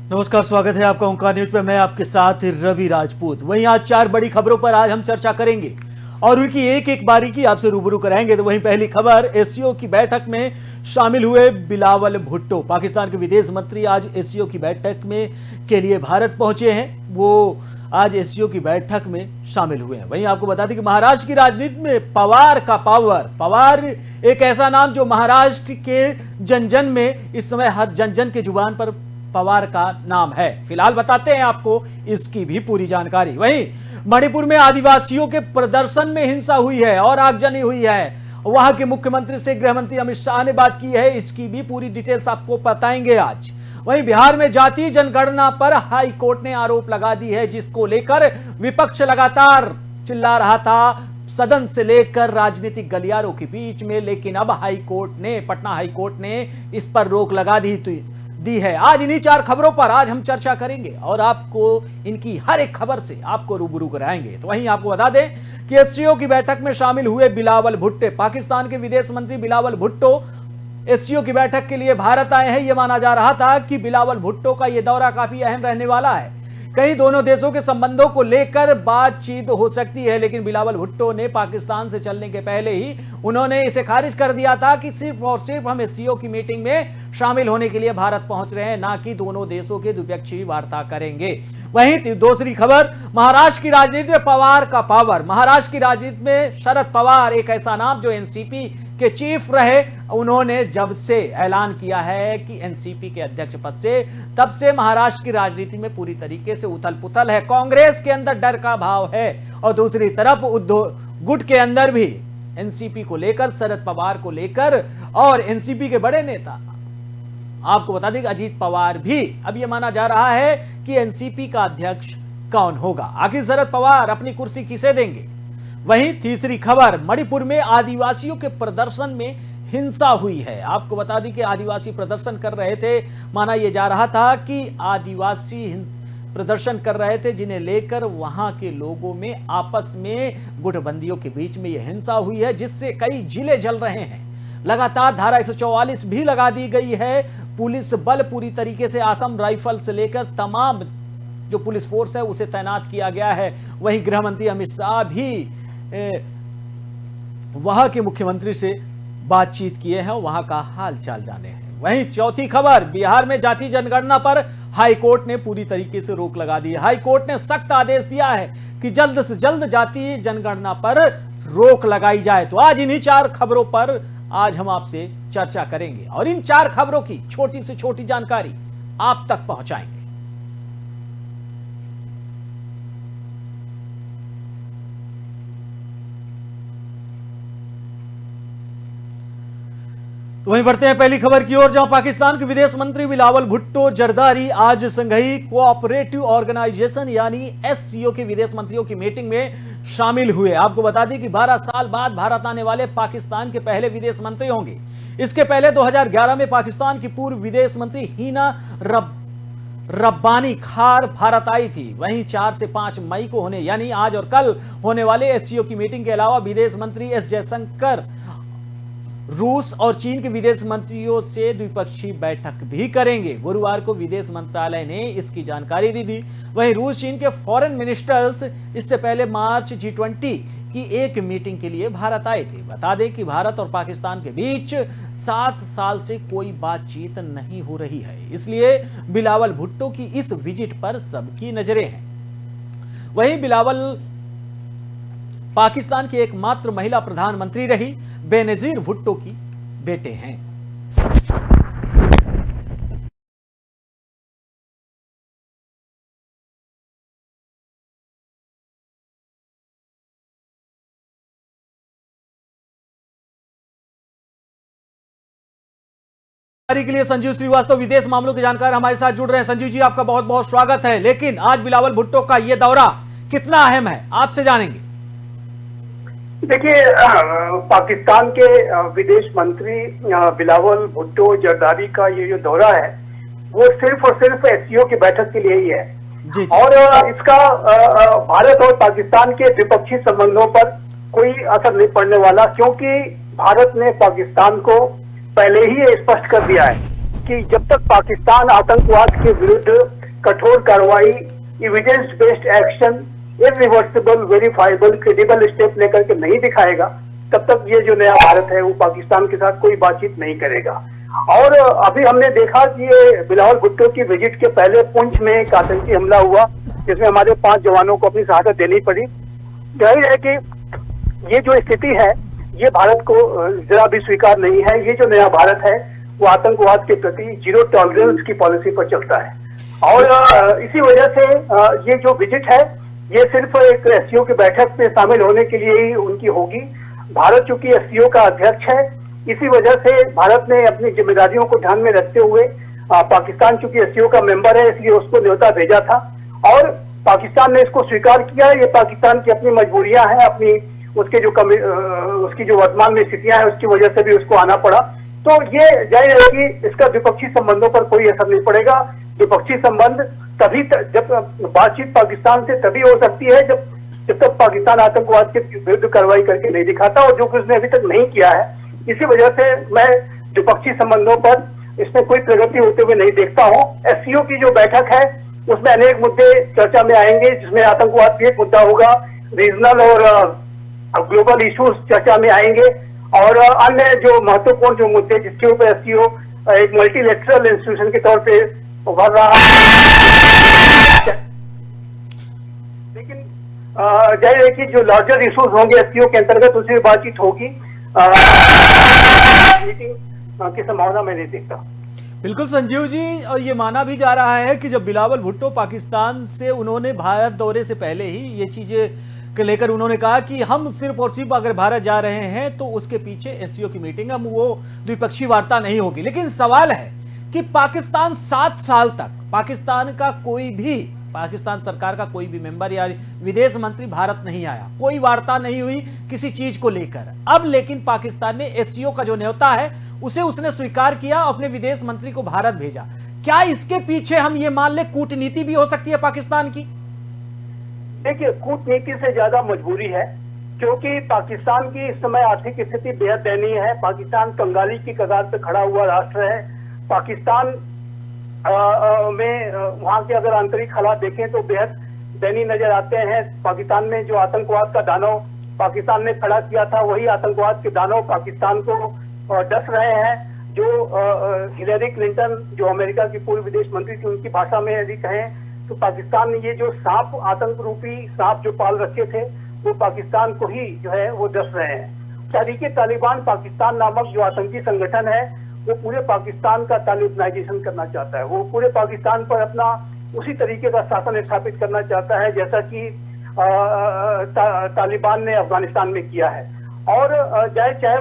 नमस्कार, स्वागत है आपका ओंकार न्यूज पे। मैं आपके साथ रवि राजपूत। वहीं आज 4 बड़ी खबरों पर आज हम चर्चा करेंगे और उनकी एक एक बारीकी आपसे रूबरू कराएंगे। तो वहीं पहली खबर, एससीओ की बैठक में शामिल हुए बिलावल भुट्टो। पाकिस्तान के विदेश मंत्री आज एससीओ की बैठक में के लिए भारत पहुंचे हैं। वो आज एससीओ की बैठक में शामिल हुए हैं। वहीं आपको बता दें कि महाराष्ट्र की राजनीति में पवार का पावर। पवार एक ऐसा नाम जो महाराष्ट्र के जन जन में इस समय हर जन जन के जुबान पर पवार का नाम है। फिलहाल बताते हैं आपको इसकी भी पूरी जानकारी। वहीं मणिपुर में आदिवासियों के प्रदर्शन में हिंसा हुई है और आगजनी हुई है। वहां के मुख्यमंत्री से गृह मंत्री अमित शाह ने बात की है। इसकी भी पूरी डिटेल्स आपको बताएंगे आज। वहीं बिहार में जातीय जनगणना पर हाई कोर्ट ने आरोप लगा दी है, जिसको लेकर विपक्ष लगातार चिल्ला रहा था, सदन से लेकर राजनीतिक गलियारों के बीच में। लेकिन अब पटना हाई कोर्ट ने इस पर रोक लगा दी है। आज इन्हीं 4 खबरों पर आज हम चर्चा करेंगे और आपको इनकी हर एक खबर से आपको रूबरू कराएंगे। तो वहीं आपको बता दें कि एससीओ की बैठक में शामिल हुए बिलावल भुट्टो। पाकिस्तान के विदेश मंत्री बिलावल भुट्टो एससीओ की बैठक के लिए भारत आए हैं। यह माना जा रहा था कि बिलावल भुट्टो का यह दौरा काफी अहम रहने वाला है। कहीं दोनों देशों के संबंधों को लेकर बातचीत हो सकती है, लेकिन बिलावल भुट्टो ने पाकिस्तान से चलने के पहले ही उन्होंने इसे खारिज कर दिया था कि सिर्फ और सिर्फ हम एससीओ की मीटिंग में शामिल होने के लिए भारत पहुंच रहे हैं, ना कि दोनों देशों के द्विपक्षीय वार्ता करेंगे। वहीं दूसरी खबर, महाराष्ट्र की राजनीति में पवार का पावर। महाराष्ट्र की राजनीति में शरद पवार एक ऐसा नाम जो एनसीपी के चीफ रहे। उन्होंने जब से ऐलान किया है कि एनसीपी के अध्यक्ष पद से, तब से महाराष्ट्र की राजनीति में पूरी तरीके से उथल पुथल है। कांग्रेस के अंदर डर का भाव है और दूसरी तरफ उद्धव गुट के अंदर भी एनसीपी को लेकर, शरद पवार को लेकर और एनसीपी के बड़े नेता आपको बता दें कि अजीत पवार भी, अब यह माना जा रहा है कि एनसीपी का अध्यक्ष कौन होगा, आखिर शरद पवार अपनी कुर्सी किसे देंगे। वहीं तीसरी खबर, मणिपुर में आदिवासियों के प्रदर्शन में हिंसा हुई है। आपको बता दें कि आदिवासी प्रदर्शन कर रहे थे। माना यह जा रहा था कि आदिवासी प्रदर्शन कर रहे थे, जिन्हें लेकर वहां के लोगों में आपस में गुटबंदियों के बीच में यह हिंसा हुई है, जिससे कई जिले जल रहे हैं। लगातार धारा 144 भी लगा दी गई है। पुलिस बल पूरी तरीके से, असम राइफल से लेकर तमाम जो पुलिस फोर्स है उसे तैनात किया गया है। वहीं गृह मंत्री अमित शाह भी वहां के मुख्यमंत्री से बातचीत किए हैं, वहां का हालचाल जाने हैं। वहीं चौथी खबर, बिहार में जातीय जनगणना पर हाई कोर्ट ने पूरी तरीके से रोक लगा दी है। हाई कोर्ट ने सख्त आदेश दिया है कि जल्द से जल्द जातीय जनगणना पर रोक लगाई जाए। तो आज इन्हीं 4 खबरों पर आज हम आपसे चर्चा करेंगे और इन 4 खबरों की छोटी से छोटी जानकारी आप तक पहुंचाएंगे। तो वहीं बढ़ते हैं पहली खबर की ओर, जहां पाकिस्तान के विदेश मंत्री बिलावल भुट्टो जरदारी आज संघई कोऑपरेटिव ऑर्गेनाइजेशन यानी एससीओ के विदेश मंत्रियों की मीटिंग में शामिल हुए। आपको बता दें कि 12 साल बाद भारत आने वाले पाकिस्तान के पहले विदेश मंत्री होंगे। इसके पहले 2011 में पाकिस्तान की पूर्व विदेश मंत्री हिना रब्बानी खार भारत आई थी। वहीं 4 से 5 मई को होने यानी आज और कल होने वाले एससीओ की मीटिंग के अलावा विदेश मंत्री एस जयशंकर रूस और चीन के विदेश मंत्रियों से द्विपक्षीय बैठक भी करेंगे। गुरुवार को विदेश मंत्रालय ने इसकी जानकारी दी थी। वहीं रूस चीन के फॉरेन मिनिस्टर्स इससे पहले मार्च G20 की एक मीटिंग के लिए भारत आए थे। बता दें कि भारत और पाकिस्तान के बीच 7 साल से कोई बातचीत नहीं हो रही है, इसलिए बिलावल भुट्टो की इस विजिट पर सबकी नजरें हैं। वहीं बिलावल पाकिस्तान की एकमात्र महिला प्रधानमंत्री रही। बेनजीर भुट्टो की बेटे हैं। के लिए संजीव श्रीवास्तव विदेश मामलों के जानकार हमारे साथ जुड़ रहे हैं। संजीव जी, आपका बहुत बहुत स्वागत है। लेकिन आज बिलावल भुट्टो का यह दौरा कितना अहम है, आपसे जानेंगे। देखिए, पाकिस्तान के विदेश मंत्री बिलावल भुट्टो जरदारी का ये जो दौरा है वो सिर्फ और सिर्फ एससीओ की बैठक के लिए ही है। जी जी। और इसका भारत और पाकिस्तान के द्विपक्षीय संबंधों पर कोई असर नहीं पड़ने वाला, क्योंकि भारत ने पाकिस्तान को पहले ही स्पष्ट कर दिया है कि जब तक पाकिस्तान आतंकवाद के विरुद्ध कठोर कार्रवाई, evidence based action, irreversible, verifiable, credible step लेकर के नहीं दिखाएगा, तब तक ये जो नया भारत है वो पाकिस्तान के साथ कोई बातचीत नहीं करेगा। और अभी हमने देखा कि ये बिलावल भुट्टो की विजिट के पहले पुंछ में एक आतंकी हमला हुआ, जिसमें हमारे 5 जवानों को अपनी शहादत देनी पड़ी। जाहिर है कि ये जो स्थिति है ये भारत को जरा भी स्वीकार नहीं है। ये जो नया भारत है वो आतंकवाद के प्रति जीरो टॉलरेंस की पॉलिसी पर चलता है। और इसी वजह से ये जो विजिट है ये सिर्फ एक एससीओ की बैठक में शामिल होने के लिए ही उनकी होगी। भारत चूंकि एससीओ का अध्यक्ष है, इसी वजह से भारत ने अपनी जिम्मेदारियों को ध्यान में रखते हुए पाकिस्तान चूंकि एससीओ का मेंबर है इसलिए उसको न्योता भेजा था और पाकिस्तान ने इसको स्वीकार किया। ये पाकिस्तान की अपनी मजबूरियां हैं, अपनी उसकी जो वर्तमान में स्थितियां हैं उसकी वजह से भी उसको आना पड़ा। तो ये जाहिर है कि इसका द्विपक्षीय संबंधों पर कोई असर नहीं पड़ेगा। द्विपक्षीय संबंध तभी जब बातचीत पाकिस्तान से तभी हो सकती है जब तक पाकिस्तान आतंकवाद के विरुद्ध कार्रवाई करके नहीं दिखाता, और जो कुछ उसने अभी तक नहीं किया है। इसी वजह से मैं द्विपक्षीय संबंधों पर इसमें कोई प्रगति होते हुए नहीं देखता हूँ। एससीओ की जो बैठक है उसमें अनेक मुद्दे चर्चा में आएंगे, जिसमें आतंकवाद भी एक मुद्दा होगा, रीजनल और ग्लोबल इश्यूज चर्चा में आएंगे, और अन्य जो महत्वपूर्ण जो मुद्दे जिसके ऊपर एससीओ एक मल्टीलेटरल इंस्टीट्यूशन के तौर पे उभर रहा है। लेकिन जाहिर है कि जो लार्जर इश्यूज होंगे एससीओ के अंतर्गत उसमें बातचीत होगी। मीटिंग की संभावना मैं नहीं देखता। बिल्कुल संजीव जी, और ये माना भी जा रहा है कि जब बिलावल भुट्टो पाकिस्तान से उन्होंने भारत दौरे से पहले ही ये चीजें के लेकर उन्होंने कहा कि हम सिर्फ और सिर्फ अगर भारत जा रहे हैं तो उसके पीछे एससीओ की मीटिंग, हम वो द्विपक्षीय वार्ता नहीं होगी। लेकिन सवाल है कि पाकिस्तान 7 साल तक पाकिस्तान सरकार का कोई भी मेंबर या विदेश मंत्री भारत नहीं आया, कोई वार्ता नहीं हुई किसी चीज को लेकर। अब लेकिन पाकिस्तान ने एससीओ का जो न्योता है उसे उसने स्वीकार किया, अपने विदेश मंत्री को भारत भेजा। क्या इसके पीछे हम ये मान ले कूटनीति भी हो सकती है पाकिस्तान की? देखिए, कूटनीति से ज्यादा मजबूरी है, क्योंकि पाकिस्तान की इस समय आर्थिक स्थिति बेहद दयनीय है। पाकिस्तान कंगाली की कगार पर खड़ा हुआ राष्ट्र है। पाकिस्तान में वहां के अगर आंतरिक हालात देखें तो बेहद दयनीय नजर आते हैं। पाकिस्तान में जो आतंकवाद का दानव पाकिस्तान ने खड़ा किया था, वही आतंकवाद के दानव पाकिस्तान को डस रहे हैं। जो हिलेरी क्लिंटन, जो अमेरिका की पूर्व विदेश मंत्री थी, उनकी भाषा में यदि कहें तो पाकिस्तान ने ये जो सांप, आतंक रूपी सांप जो पाल रखे थे, वो पाकिस्तान को ही जो है वो डस रहे हैं। तहरीके तालिबान पाकिस्तान नामक जो आतंकी संगठन है वो पूरे पाकिस्तान का तालिबानाइजेशन करना चाहता है। वो पूरे पाकिस्तान पर अपना उसी तरीके का शासन स्थापित करना चाहता है जैसा कि तालिबान ने अफगानिस्तान में किया है। और चाहे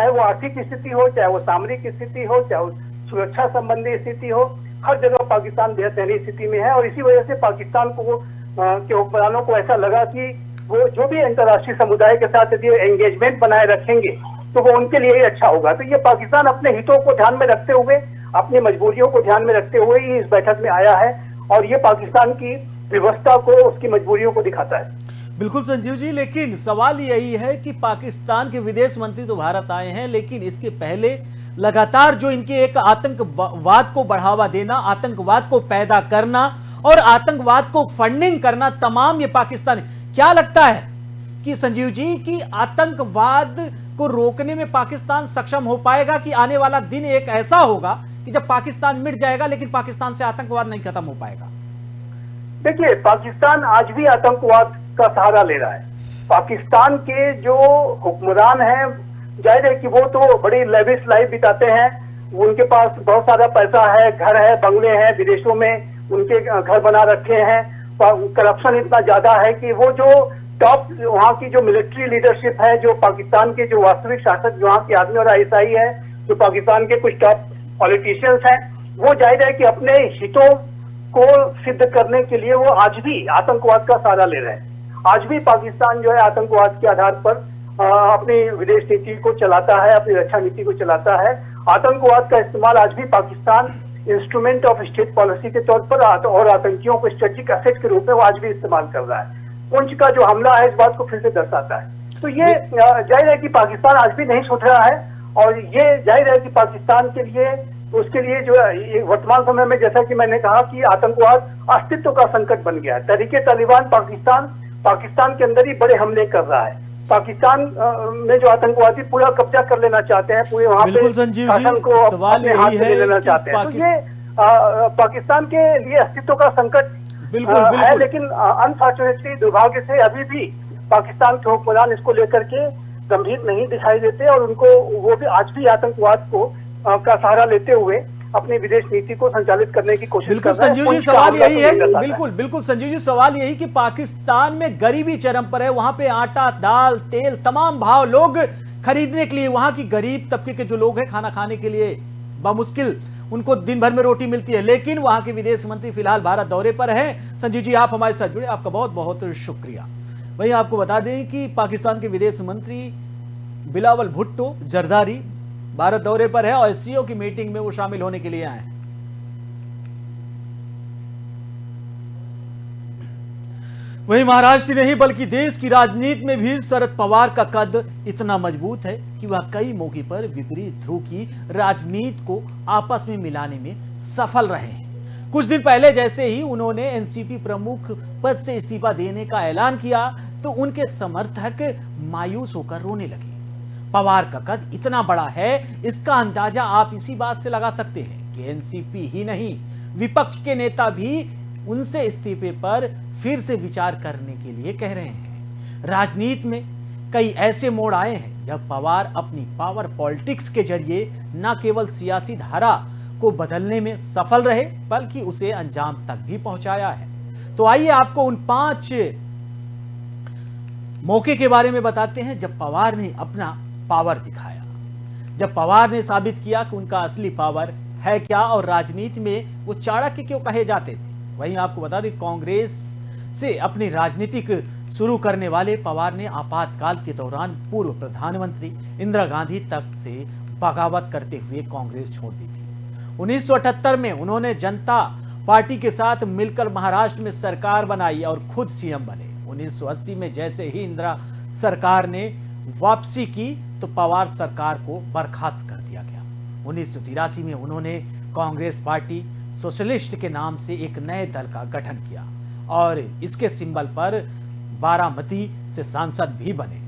वो आर्थिक स्थिति हो, चाहे वो सामरिक स्थिति हो, चाहे वो सुरक्षा संबंधी स्थिति हो, हर जगह पाकिस्तान बेहद दयनीय स्थिति में है। और इसी वजह से पाकिस्तान को के हुक्मरानों को ऐसा लगा कि वो जो भी अंतर्राष्ट्रीय समुदाय के साथ यदि एंगेजमेंट बनाए रखेंगे तो वो उनके लिए ही अच्छा होगा। तो ये पाकिस्तान अपने हितों को ध्यान में रखते हुए, अपनी मजबूरियों को ध्यान में रखते हुए ही इस बैठक में आया है, और ये पाकिस्तान की व्यवस्था को, उसकी मजबूरियों को दिखाता है। बिल्कुल संजीव जी, लेकिन सवाल यही है कि पाकिस्तान के विदेश मंत्री तो भारत आए हैं, लेकिन इसके पहले लगातार जो इनके एक आतंकवाद को बढ़ावा देना, आतंकवाद को पैदा करना और आतंकवाद को फंडिंग करना, तमाम ये पाकिस्तान। क्या लगता है कि संजीव जी कि आतंकवाद को रोकने में पाकिस्तान सक्षम हो पाएगा, कि आने वाला दिन एक ऐसा होगा कि जब पाकिस्तान मिट जाएगा लेकिन पाकिस्तान से आतंकवाद नहीं खत्म हो पाएगा? देखिए, पाकिस्तान आज भी आतंकवाद का सहारा ले रहा है। पाकिस्तान के जो हुक्मरान हैं, जाहिर है कि वो तो बड़ी लेविश लाइफ बिताते हैं। उनके पास बहुत सारा पैसा है, घर है, बंगले हैं, विदेशों में उनके घर बना रखे हैं। करप्शन इतना ज्यादा है कि वो जो टॉप वहाँ की जो मिलिट्री लीडरशिप है, जो पाकिस्तान के जो वास्तविक शासक वहाँ के आदमी और आईएसआई है, जो पाकिस्तान के कुछ टॉप पॉलिटिशियंस हैं, वो जाहिर है कि अपने हितों को सिद्ध करने के लिए वो आज भी आतंकवाद का सहारा ले रहे हैं। आज भी पाकिस्तान जो है आतंकवाद के आधार पर अपनी विदेश नीति को चलाता है, अपनी रक्षा नीति को चलाता है। आतंकवाद का इस्तेमाल आज भी Pakistan instrument of state policy के तौर पर और आतंकियों को स्ट्रेटेजिक एसेट के रूप में वो आज भी इस्तेमाल कर रहा है। पुंछ का जो हमला है इस बात को फिर से दर्शाता है। तो ये जाहिर है कि पाकिस्तान आज भी नहीं सुधरा है, और ये जाहिर है कि पाकिस्तान के लिए तो उसके लिए जो है ये वर्तमान समय में, जैसा कि मैंने कहा कि आतंकवाद अस्तित्व का संकट बन गया है। तहरीके तालिबान पाकिस्तान के अंदर ही बड़े हमले कर रहा है। पाकिस्तान में जो आतंकवादी पूरा कब्जा कर लेना चाहते हैं, पूरे वहां पे शासन को अपने हाथ में ले लेना चाहते हैं। तो ये पाकिस्तान के लिए अस्तित्व का संकट है, लेकिन अनफॉर्चुनेटली, दुर्भाग्य से अभी भी पाकिस्तान के हुक्मरान इसको लेकर के गंभीर नहीं दिखाई देते और उनको वो भी आज भी आतंकवाद को का सहारा लेते हुए अपनी विदेश नीति को संचालित करने की कोशिश कर रहे हैं। संजीव जी, सवाल यही है, बिल्कुल संजीव जी, सवाल यही कि पाकिस्तान में गरीबी चरम पर है। वहां पे आटा, दाल, तेल, तमाम भाव लोग खरीदने के लिए, वहां की गरीब तबके के जो लोग हैं खाना खाने के लिए बामुश्किल उनको दिन भर में रोटी मिलती है, लेकिन वहां के विदेश मंत्री फिलहाल भारत दौरे पर हैं। संजीव जी, आप हमारे साथ जुड़े, आपका बहुत बहुत शुक्रिया। वहीं आपको बता दें कि पाकिस्तान के विदेश मंत्री बिलावल भुट्टो जरदारी भारत दौरे पर है और एससीओ की मीटिंग में वो शामिल होने के लिए आए हैं। वहीं महाराष्ट्र नहीं बल्कि देश की राजनीति में भी शरद पवार का कद इतना मजबूत है कि वह कई मौके पर विपरीत ध्रुव की राजनीति को आपस में मिलाने में सफल रहे हैं। कुछ दिन पहले जैसे ही उन्होंने एनसीपी प्रमुख पद से इस्तीफा देने का ऐलान किया तो उनके समर्थक मायूस होकर रोने लगे। पवार का कद इतना बड़ा है, इसका अंदाजा आप इसी बात से लगा सकते हैं कि एनसीपी ही नहीं, विपक्ष के नेता भी उनसे इस्तीफे पर फिर से विचार करने के लिए कह रहे हैं। राजनीति में कई ऐसे मोड़ आए हैं जब पवार अपनी पावर पॉलिटिक्स के जरिए न केवल सियासी धारा को बदलने में सफल रहे बल्कि उसे अंजाम तक भी पहुंचाया है। तो आइए आपको उन 5 मौके के बारे में बताते हैं जब पवार ने अपना पावर दिखाया, जब पवार ने साबित किया कि उनका असली पावर है क्या और राजनीति में वो चाणक्य क्यों कहे जाते थे। वहीं आपको बता दें, कांग्रेस से अपनी राजनीतिक शुरू करने वाले पवार ने आपातकाल के दौरान पूर्व प्रधानमंत्री इंदिरा गांधी तक से बगावत करते हुए कांग्रेस छोड़ दी थी। 1978 में उन्होंने जनता पार्टी के साथ मिलकर महाराष्ट्र में सरकार बनाई और खुद सीएम बने। 1980 में जैसे ही इंदिरा सरकार ने वापसी की तो पवार सरकार को बर्खास्त कर दिया गया। 1983 में उन्होंने कांग्रेस पार्टी सोशलिस्ट के नाम से एक नए दल का गठन किया और इसके सिंबल पर बारामती से सांसद भी बने।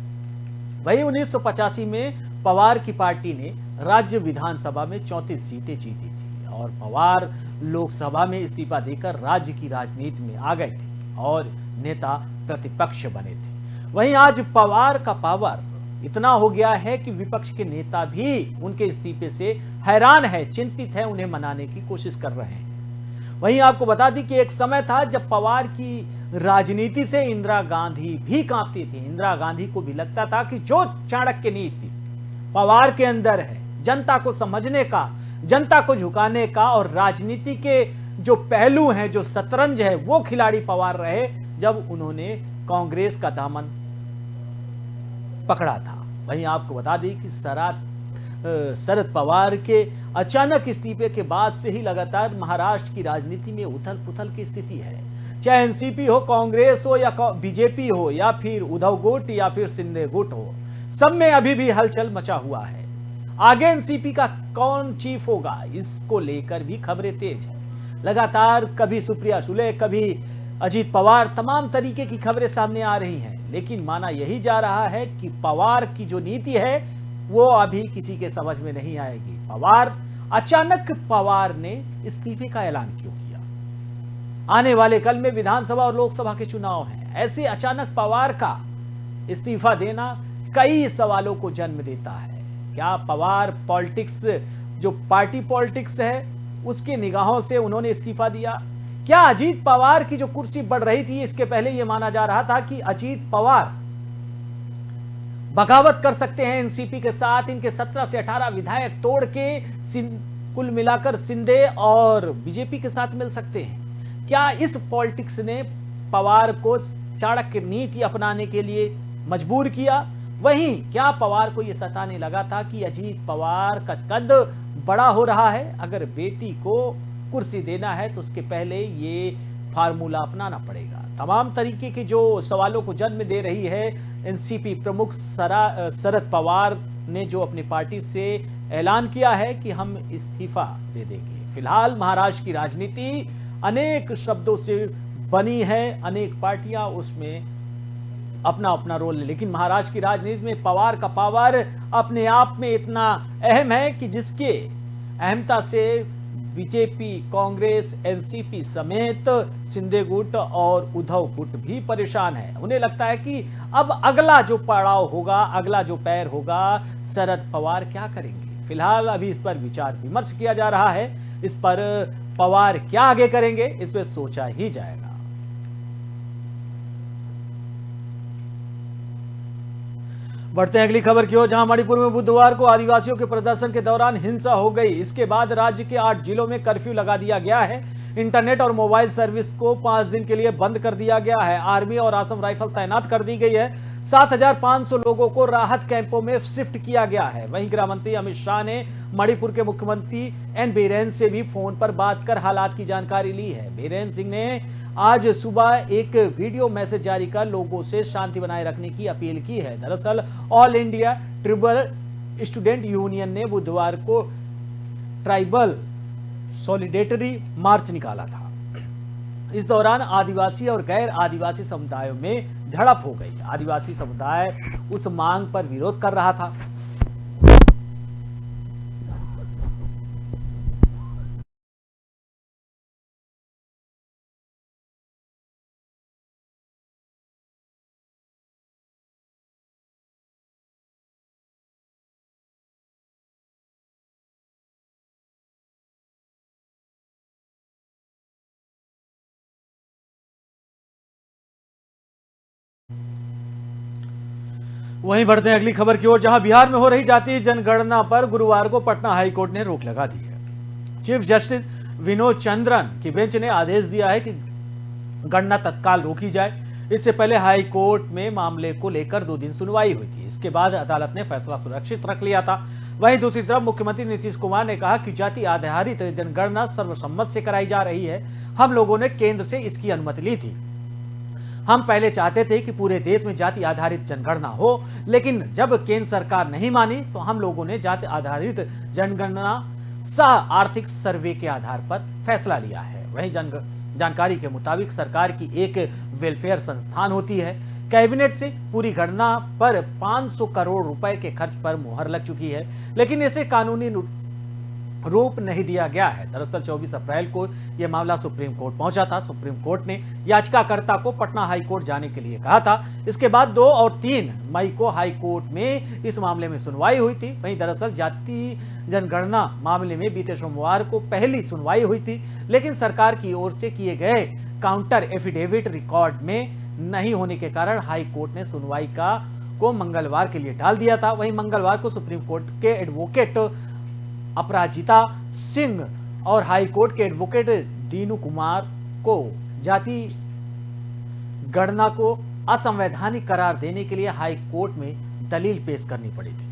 वही 1985 में पवार की पार्टी ने राज्य विधानसभा में 34 सीटें जीती थी और पवार लोकसभा में इस्तीफा देकर राज्य की राजनीति में आ गए थे और नेता प्रतिपक्ष बने थे। वहीं आज पवार का पावर इतना हो गया है कि विपक्ष के नेता भी उनके इस्तीफे से हैरान है, चिंतित है, उन्हें मनाने की कोशिश कर रहे हैं। वहीं आपको बता दी कि एक समय था जब पवार की राजनीति से इंदिरा गांधी भी कांपती थी। इंदिरा गांधी को भी लगता था कि जो चाणक्य नीति पवार के अंदर है, जनता को समझने का, जनता को झुकाने का और राजनीति के जो पहलू हैं, जो शतरंज है, वो खिलाड़ी पवार रहे जब उन्होंने कांग्रेस का दामन पकड़ा था। वहीं आपको बता दें कि शरद पवार के अचानक इस्तीफे के बाद से ही लगातार महाराष्ट्र की राजनीति में उथल पुथल की स्थिति है। चाहे एनसीपी हो, कांग्रेस हो या बीजेपी हो या फिर उद्धव गुट या फिर शिंदे गुट हो, सब में अभी भी हलचल मचा हुआ है। आगे एनसीपी का कौन चीफ होगा, इसको लेकर भी खबरें तेज है। लगातार कभी सुप्रिया सुले, कभी अजीत पवार, तमाम तरीके की खबरें सामने आ रही हैं, लेकिन माना यही जा रहा है कि पवार की जो नीति है वो अभी किसी के समझ में नहीं आएगी। अचानक पवार ने इस्तीफे का ऐलान क्यों किया? आने वाले कल में विधानसभा और लोकसभा के चुनाव हैं। ऐसे अचानक पवार का इस्तीफा देना कई सवालों को जन्म देता है। क्या पवार पॉलिटिक्स, जो पार्टी पॉलिटिक्स है, उसकी निगाहों से उन्होंने इस्तीफा दिया? क्या अजीत पवार की जो कुर्सी बढ़ रही थी, इसके पहले यह माना जा रहा था कि अजीत पवार बगावत कर सकते हैं एनसीपी के साथ, इनके 17 से 18 विधायक तोड़ के कुल मिलाकर शिंदे और बीजेपी के साथ मिल सकते हैं? क्या इस पॉलिटिक्स ने पवार को चाणक्य नीति अपनाने के लिए मजबूर किया? वहीं क्या पवार को यह सताने लगा था कि अजीत पवार का कद बड़ा हो रहा है, अगर बेटी को कुर्सी देना है तो उसके पहले ये फार्मूला अपनाना पड़ेगा? तमाम तरीके के जो सवालों को जन्म दे रही है एनसीपी प्रमुख शरद पवार ने जो अपनी पार्टी से ऐलान किया है कि हम इस्तीफा दे देंगे। फिलहाल महाराष्ट्र की राजनीति अनेक शब्दों से बनी है, अनेक पार्टियां उसमें अपना अपना रोल है, लेकिन महाराष्ट्र की राजनीति में पवार का पावर अपने आप में इतना अहम है कि जिसके अहमता से बीजेपी, कांग्रेस, एनसीपी समेत शिंदे गुट और उद्धव गुट भी परेशान है। उन्हें लगता है कि अब अगला जो पड़ाव होगा, अगला जो पैर होगा, शरद पवार क्या करेंगे। फिलहाल अभी इस पर विचार विमर्श किया जा रहा है। इस पर पवार क्या आगे करेंगे, इस पर सोचा ही जाएगा। बढ़ते हैं अगली खबर की ओर, जहां मणिपुर में बुधवार को आदिवासियों के प्रदर्शन के दौरान हिंसा हो गई। इसके बाद राज्य के 8 जिलों में कर्फ्यू लगा दिया गया है। इंटरनेट और मोबाइल सर्विस को 5 दिन के लिए बंद कर दिया गया है। आर्मी और असम राइफल तैनात कर दी गई है। 7,500 लोगों को राहत कैंपों में शिफ्ट किया गया है। वहीं गृह मंत्री अमित शाह ने मणिपुर के मुख्यमंत्री एन बीरेन से भी फोन पर बात कर हालात की जानकारी ली है। बीरेन सिंह ने आज सुबह एक वीडियो मैसेज जारी कर लोगों से शांति बनाए रखने की अपील की है। दरअसल all India tribal student union ने बुधवार को ट्राइबल सॉलिडेरिटी मार्च निकाला था। इस दौरान आदिवासी और गैर आदिवासी समुदायों में झड़प हो गई। आदिवासी समुदाय उस मांग पर विरोध कर रहा था। वहीं बढ़ते हैं अगली खबर की ओर, जहां बिहार में हो रही जातीय जनगणना पर गुरुवार को पटना हाईकोर्ट ने रोक लगा दी है। चीफ जस्टिस विनोद चंद्रन की बेंच ने आदेश दिया है कि गणना तत्काल रोकी जाए। इससे पहले हाई कोर्ट में मामले को लेकर 2 दिन सुनवाई हुई थी। इसके बाद अदालत ने फैसला सुरक्षित रख लिया था। वहीं दूसरी तरफ मुख्यमंत्री नीतीश कुमार ने कहा कि जाति आधारित जनगणना सर्वसम्मत से कराई जा रही है। हम लोगों ने केंद्र से इसकी अनुमति ली थी। हम पहले चाहते थे कि पूरे देश में जाति आधारित जनगणना हो, लेकिन जब केंद्र सरकार नहीं मानी तो हम लोगों ने जाति आधारित जनगणना सह आर्थिक सर्वे के आधार पर फैसला लिया है। वहीं जानकारी के मुताबिक सरकार की एक वेलफेयर संस्थान होती है। कैबिनेट से पूरी गणना पर 500 करोड़ रुपए के खर्च पर मुहर लग चुकी है, लेकिन इसे कानूनी रूप नहीं दिया गया है। दरअसल 24 अप्रैल को यह मामला सुप्रीम कोर्ट पहुंचा था। सुप्रीम कोर्ट ने याचिकाकर्ता को पटना हाई कोर्ट जाने के लिए कहा था। इसके बाद 2 और 3 मई को हाई कोर्ट में इस मामले में सुनवाई हुई थी। वहीं दरअसल जाति जनगणना मामले में बीते सोमवार को पहली सुनवाई हुई थी, लेकिन सरकार की ओर से किए गए काउंटर एफिडेविट रिकॉर्ड में नहीं होने के कारण हाई कोर्ट ने सुनवाई को मंगलवार के लिए टाल दिया था। वहीं मंगलवार को सुप्रीम कोर्ट के एडवोकेट अपराजिता सिंह और हाई कोर्ट के एडवोकेट दीनू कुमार को जाति गणना को असंवैधानिक करार देने के लिए हाई कोर्ट में दलील पेश करनी पड़ी थी।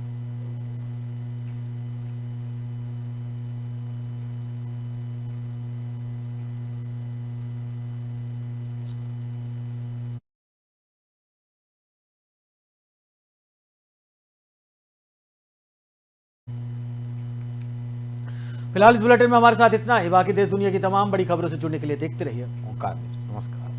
फिलहाल इस बुलेटिन में हमारे साथ इतना ही। बाकी देश दुनिया की तमाम बड़ी खबरों से जुड़ने के लिए देखते रहिए ओंकार न्यूज़। नमस्कार।